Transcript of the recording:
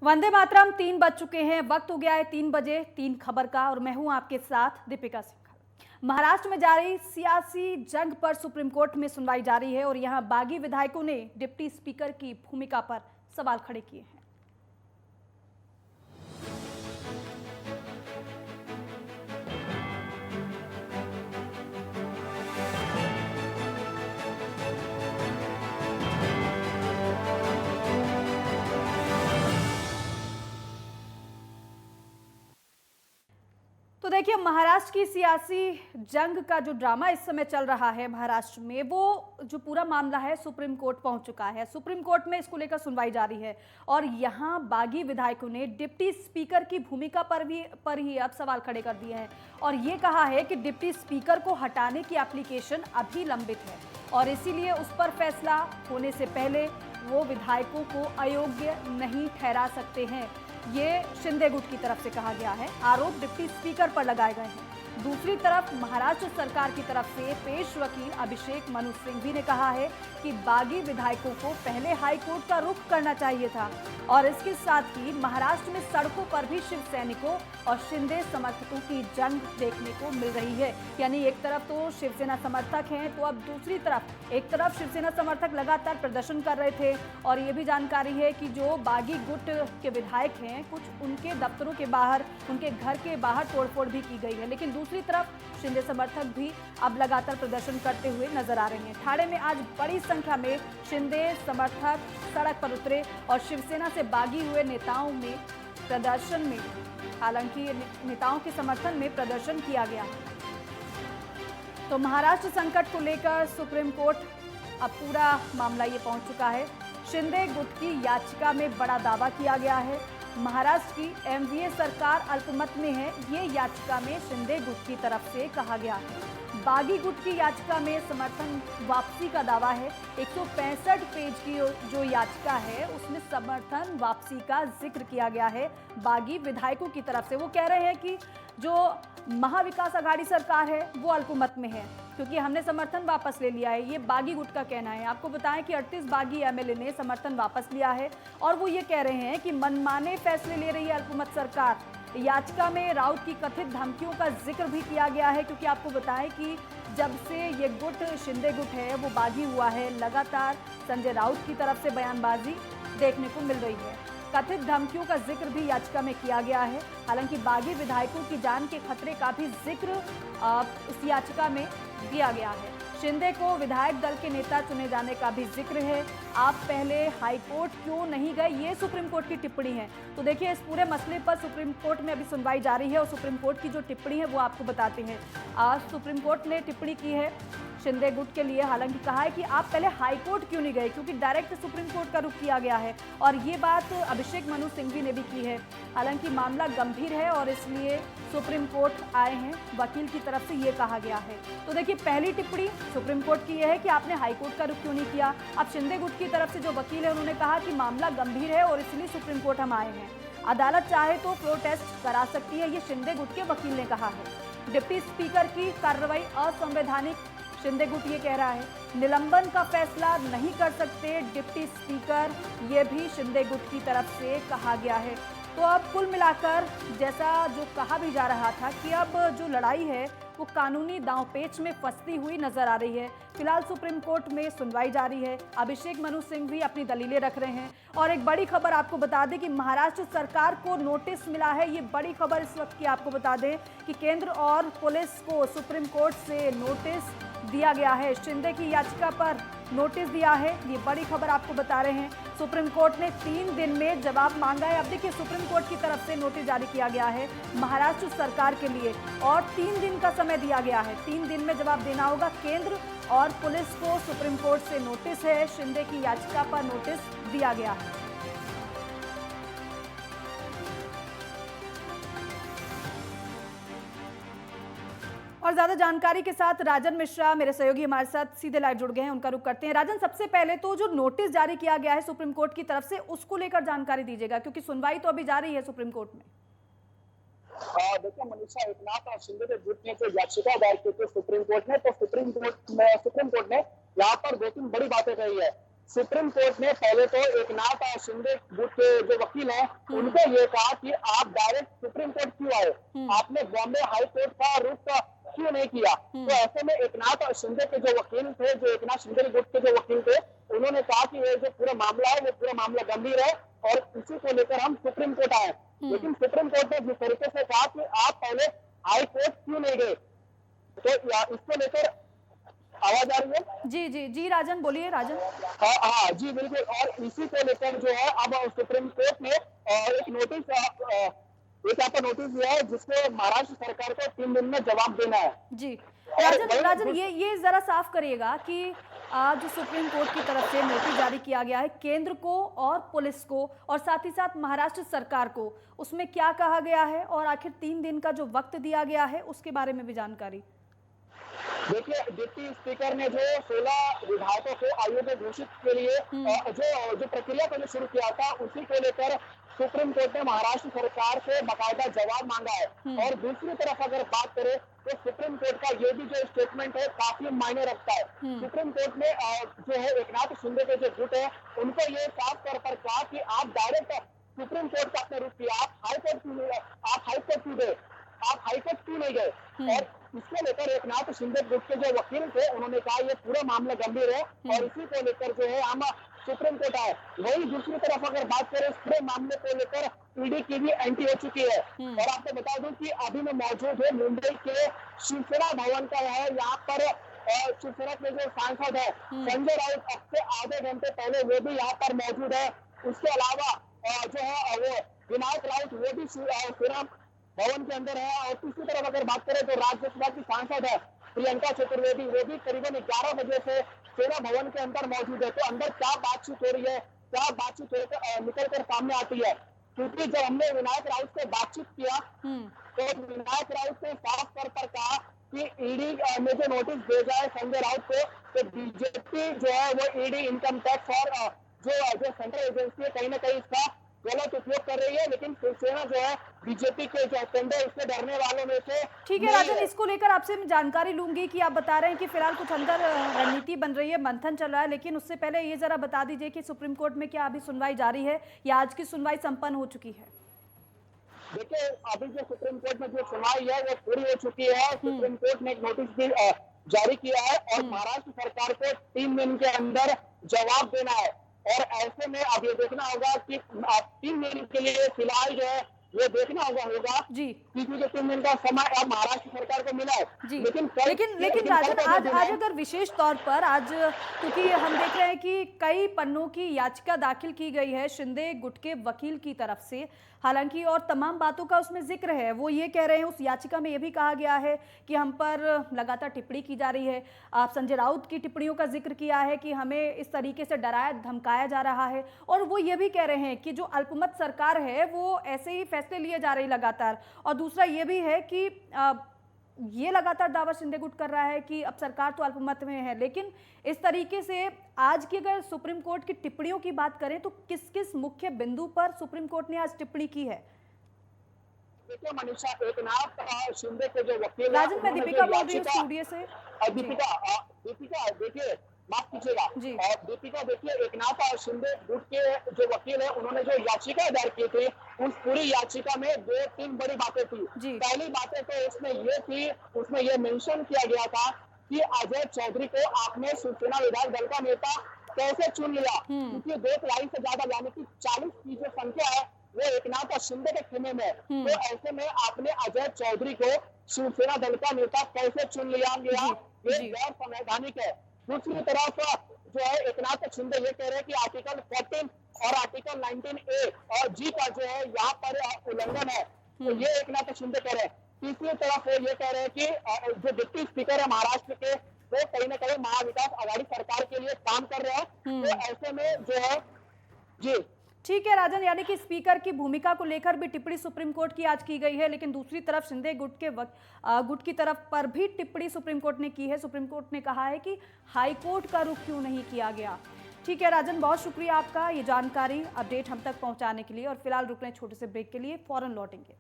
वंदे मातरम 3 बज चुके हैं। वक्त हो गया है 3 बजे 3 खबर का और मैं हूं आपके साथ दीपिका सिंह। महाराष्ट्र में जारी सियासी जंग पर सुप्रीम कोर्ट में सुनवाई जारी है और यहां बागी विधायकों ने डिप्टी स्पीकर की भूमिका पर सवाल खड़े किए हैं। तो देखिए, महाराष्ट्र की सियासी जंग का जो ड्रामा इस समय चल रहा है महाराष्ट्र में, वो जो पूरा मामला है सुप्रीम कोर्ट पहुंच चुका है। सुप्रीम कोर्ट में इसको लेकर सुनवाई जारी है और यहां बागी विधायकों ने डिप्टी स्पीकर की भूमिका पर ही अब सवाल खड़े कर दिए हैं और ये कहा है कि डिप्टी स्पीकर को हटाने की एप्लीकेशन अभी लंबित है और इसीलिए उस पर फैसला होने से पहले वो विधायकों को अयोग्य नहीं ठहरा सकते हैं। ये शिंदे गुट की तरफ से कहा गया है। आरोप डिप्टी स्पीकर पर लगाए गए हैं। दूसरी तरफ महाराष्ट्र सरकार की तरफ से पेश वकील अभिषेक मनु सिंघवी ने कहा है कि बागी विधायकों को पहले हाई कोर्ट का रुख करना चाहिए था और इसके साथ ही महाराष्ट्र में सड़कों पर भी शिव सैनिकों और शिंदे समर्थकों की जंग देखने को मिल रही है। यानी एक तरफ तो शिवसेना समर्थक हैं, तो अब दूसरी तरफ एक तरफ शिवसेना समर्थक लगातार प्रदर्शन कर रहे थे और ये भी जानकारी है कि जो बागी गुट के विधायक हैं, कुछ उनके दफ्तरों के बाहर, उनके घर के बाहर तोड़फोड़ भी की गई है। लेकिन दूसरी तरफ शिंदे समर्थक भी अब लगातार प्रदर्शन करते हुए नजर आ रहे हैं। ठाणे में आज बड़ी संख्या में शिंदे समर्थक सड़क पर उतरे और शिवसेना से बागी हुए नेताओं में प्रदर्शन में, हालांकि नेताओं के समर्थन में प्रदर्शन किया गया। तो महाराष्ट्र संकट को लेकर सुप्रीम कोर्ट अब पूरा मामला ये पहुंच चुका है। शिंदे गुट की याचिका में बड़ा दावा किया गया है। महाराष्ट्र की एमवीए सरकार अल्पमत में है, ये याचिका में शिंदे गुट की तरफ से कहा गया है। बागी गुट की याचिका में समर्थन वापसी का दावा है। 165 पेज की जो याचिका है उसमें समर्थन वापसी का जिक्र किया गया है बागी विधायकों की तरफ से। वो कह रहे हैं कि जो महाविकास आघाड़ी सरकार है वो अल्पमत में है क्योंकि हमने समर्थन वापस ले लिया है। ये बागी गुट का कहना है। आपको बताएं कि 38 बागी एमएलए ने समर्थन वापस लिया है और वो ये कह रहे हैं कि मनमाने फैसले ले रही है अल्पमत सरकार। याचिका में राउत की कथित धमकियों का जिक्र भी किया गया है क्योंकि आपको बताएं कि जब से ये गुट शिंदे गुट है वो बागी हुआ है, लगातार संजय राउत की तरफ से बयानबाजी देखने को मिल रही है। कथित धमकियों का जिक्र भी याचिका में किया गया है। हालांकि बागी विधायकों की जान के खतरे का भी जिक्र इस याचिका में दिया गया है। शिंदे को विधायक दल के नेता चुने जाने का भी जिक्र है। आप पहले हाई कोर्ट क्यों नहीं गए, ये सुप्रीम कोर्ट की टिप्पणी है। तो देखिए, इस पूरे मसले पर सुप्रीम कोर्ट में अभी सुनवाई जारी है और सुप्रीम कोर्ट की जो टिप्पणी है वो आपको बताते हैं। आज सुप्रीम कोर्ट ने टिप्पणी की है शिंदे गुट के लिए। हालांकि कहा है कि आप पहले हाई कोर्ट क्यों नहीं गए, क्योंकि डायरेक्ट सुप्रीम कोर्ट का रुख किया गया है और ये बात अभिषेक मनु सिंघवी ने भी की है। हालांकि मामला गंभीर है और इसलिए सुप्रीम कोर्ट आए हैं। वकील की तरफ से ये कहा गया है। तो देखिए, पहली टिप्पणी सुप्रीम कोर्ट की यह है कि आपने हाई कोर्ट का रुख क्यों नहीं किया। अब शिंदे गुट की तरफ से जो वकील है उन्होंने कहा कि मामला गंभीर है और इसलिए सुप्रीम कोर्ट हम आए हैं। अदालत चाहे तो प्रोटेस्ट करा सकती है, ये शिंदे गुट के वकील ने कहा है। डिप्टी स्पीकर की कार्रवाई असंवैधानिक, शिंदे गुट ये कह रहा है। निलंबन का फैसला नहीं कर सकते डिप्टी स्पीकर, ये भी शिंदे गुट की तरफ से कहा गया है। तो अब कुल मिलाकर जैसा जो कहा भी जा रहा था कि अब जो लड़ाई है वो कानूनी दांवपेच में फंसती हुई नजर आ रही है। फिलहाल सुप्रीम कोर्ट में सुनवाई जारी है। अभिषेक मनु सिंह भी अपनी दलीलें रख रहे हैं और एक बड़ी खबर आपको बता दें कि महाराष्ट्र सरकार को नोटिस मिला है। ये बड़ी खबर इस वक्त की आपको बता दें कि केंद्र और पुलिस को सुप्रीम कोर्ट से नोटिस दिया गया है। शिंदे की याचिका पर नोटिस दिया है, ये बड़ी खबर आपको बता रहे हैं। सुप्रीम कोर्ट ने 3 दिन में जवाब मांगा है। अब देखिए, सुप्रीम कोर्ट की तरफ से नोटिस जारी किया गया है महाराष्ट्र सरकार के लिए और 3 दिन का समय दिया गया है। 3 दिन में जवाब देना होगा। केंद्र और पुलिस को सुप्रीम कोर्ट से नोटिस है। शिंदे की याचिका पर नोटिस दिया गया है। और ज्यादा जानकारी के साथ राजन मिश्रा मेरे सहयोगी हमारे साथ सीधे लाइव जुड़ गए हैं, उनका रुख करते हैं। राजन, सबसे पहले तो जो नोटिस जारी किया गया है सुप्रीम कोर्ट की तरफ से, उसको लेकर जानकारी दीजिएगा क्योंकि सुनवाई तो अभी जारी है सुप्रीम कोर्ट में। देखिए मनीषा, एकनाथ शिंदे के गुट ने जो याचिका दायर की थी सुप्रीम कोर्ट ने, तो सुप्रीम कोर्ट ने यहाँ पर 2-3 बड़ी बातें कही है। सुप्रीम कोर्ट ने पहले तो एकनाथ शिंदे गुट के जो वकील हैं उनको ये कहा कि आप डायरेक्ट सुप्रीम कोर्ट क्यों आए, आपने बॉम्बे हाई कोर्ट का रुख क्यों नहीं किया। तो ऐसे में एकनाथ शिंदे के जो वकील थे, जो एकनाथ शिंदे गुट के जो वकील थे, उन्होंने कहा कि ये जो पूरा मामला है वो पूरा मामला गंभीर है और इसी को लेकर हम सुप्रीम कोर्ट आए। लेकिन सुप्रीम कोर्ट ने जिस तरीके से कहा कि आप पहले हाई कोर्ट क्यों नहीं गए, तो इसको लेकर आवाज आ रही है। जी जी जी राजन, बोलिए राजन। हाँ जी बिल्कुल, और इसी को लेकर जो है अब सुप्रीम कोर्ट ने एक नोटिस दिया है जिसको महाराष्ट्र सरकार को 3 दिन में जवाब देना है। जी राजन ये जरा साफ करिएगा कि आज सुप्रीम कोर्ट की तरफ से नोटिस जारी किया गया है केंद्र को और पुलिस को और साथ ही साथ महाराष्ट्र सरकार को, उसमें क्या कहा गया है और आखिर 3 दिन का जो वक्त दिया गया है उसके बारे में भी जानकारी। देखिए, डिप्टी स्पीकर ने जो 16 विधायकों को अयोग्य घोषित के लिए जो प्रक्रिया को शुरू किया था, उसी को लेकर सुप्रीम कोर्ट ने महाराष्ट्र सरकार से बाकायदा जवाब मांगा है। और दूसरी तरफ अगर बात करें तो सुप्रीम कोर्ट का ये भी जो स्टेटमेंट है काफी मायने रखता है। सुप्रीम कोर्ट ने जो है एकनाथ शिंदे के जो गुट है उनको ये साफ तौर पर कहा कि आप डायरेक्ट सुप्रीम कोर्ट का आपने रुख किया, आप हाईकोर्ट क्यों गए, आप हाईकोर्ट क्यों नहीं गए। और इसको लेकर एकनाथ शिंदे गुट के जो वकील थे उन्होंने कहा ये पूरा मामला गंभीर है और इसी को लेकर जो है हम सुप्रीम कोर्ट आए। वही दूसरी तरफ अगर बात करें इस पूरे मामले को लेकर ईडी की भी एंट्री हो चुकी है। और आपको बता दूं कि अभी मैं मौजूद है मुंबई के शिवसेना भवन का है। यहाँ पर शिवसेना के जो सांसद है संजय राउत अब से आधे घंटे पहले वो भी यहाँ पर मौजूद है। उसके अलावा जो है वो विनायक राउत वो भी श्रीराम भवन के अंदर है। और तीसरी तरफ अगर बात करें तो राज्यसभा की सांसद है प्रियंका चतुर्वेदी, वो भी करीबन 11 बजे से सेना भवन के अंदर मौजूद है। तो अंदर क्या बातचीत हो रही है, क्या बातचीत निकल कर सामने आती है, क्योंकि जब हमने विनायक राउत से बातचीत किया तो विनायक राउत ने साफ तौर पर कहा कि ईडी ने जो नोटिस भेजा है संजय राउत को, तो बीजेपी जो है वो ईडी इनकम टैक्स और जो सेंट्रल एजेंसी है कहीं ना कहीं इसका गलत उपयोग कर रही है। लेकिन शिवसेना जो है बीजेपी के जो एजेंडे इससे डरने वालों में से। ठीक है राजन, इसको लेकर आपसे मैं जानकारी लूंगी कि आप बता रहे हैं कि फिलहाल कुछ अंदर रणनीति बन रही है, मंथन चल रहा है, लेकिन उससे पहले ये जरा बता दीजिए कि सुप्रीम कोर्ट में क्या अभी सुनवाई जारी है या आज की सुनवाई संपन्न हो चुकी है। देखिए, अभी जो सुप्रीम कोर्ट में जो सुनवाई है वो पूरी हो चुकी है। सुप्रीम कोर्ट ने एक नोटिस भी जारी किया है और महाराष्ट्र सरकार को 3 दिन के अंदर जवाब देना है। और ऐसे में अब ये देखना होगा कि 3 दिन के लिए फिलहाल जो है ये देखना होगा जी, क्योंकि जो 3 दिन का समय अब महाराष्ट्र सरकार को मिला है। जी लेकिन राजन आज अगर विशेष तौर पर आज, क्योंकि हम देख रहे हैं कि कई पन्नों की याचिका दाखिल की गई है शिंदे गुट के वकील की तरफ से, हालांकि और तमाम बातों का उसमें जिक्र है। वो ये कह रहे हैं, उस याचिका में ये भी कहा गया है कि हम पर लगातार टिप्पणी की जा रही है। आप संजय राउत की टिप्पणियों का जिक्र किया है कि हमें इस तरीके से डराया धमकाया जा रहा है। और वो ये भी कह रहे हैं कि जो अल्पमत सरकार है वो ऐसे ही फैसले लिए जा रही लगातार। और दूसरा ये भी है कि ये लगातार दावा शिंदे गुट कर रहा है कि अब सरकार तो अल्पमत में है, लेकिन इस तरीके से आज की अगर सुप्रीम कोर्ट की टिप्पणियों की बात करें तो किस किस मुख्य बिंदु पर सुप्रीम कोर्ट ने आज टिप्पणी की है। देखिए मनीषा, एकनाथ शिंदे के जो वकील राजन, मैं दीपिका बोल रही हूँ स्टूडियो से। दीपिका देखिए, माफ कीजिएगा, दीपिका देखिए, एकनाथ शिंदे गुट के जो वकील है उन्होंने जो याचिका दायर की थी उस पूरी याचिका में 2-3 बड़ी बातें थी। पहली बातें तो उसमें ये मेंशन किया गया था कि अजय चौधरी को आपने शिवसेना विधायक दल का नेता कैसे चुन लिया, क्योंकि 2 तिहाई से ज्यादा यानी कि 40 की जो संख्या है वो एकनाथ शिंदे के खेमे में। तो ऐसे में आपने अजय चौधरी को शिवसेना दल का नेता कैसे चुन लिया, ये गैर संवैधानिक है। दूसरी तरफ जो है एकनाथ शिंदे ये कह रहे हैं कि आर्टिकल 14 और आर्टिकल 19A और G का जो है यहाँ पर उल्लंघन है, तो ये एकनाथ शिंदे कह रहे हैं। तीसरी तरफ ये कह रहे हैं कि जो डिप्टी स्पीकर है महाराष्ट्र के वो कहीं ना कहीं महाविकास आघाड़ी सरकार के लिए काम कर रहे हैं। तो ऐसे में जो है जी ठीक है राजन, यानी कि स्पीकर की भूमिका को लेकर भी टिप्पणी सुप्रीम कोर्ट की आज की गई है, लेकिन दूसरी तरफ शिंदे गुट के गुट की तरफ पर भी टिप्पणी सुप्रीम कोर्ट ने की है। सुप्रीम कोर्ट ने कहा है कि हाई कोर्ट का रुख क्यों नहीं किया गया। ठीक है राजन, बहुत शुक्रिया आपका ये जानकारी अपडेट हम तक पहुंचाने के लिए। और फिलहाल रुक रहे हैं छोटे से ब्रेक के लिए, फौरन लौटेंगे।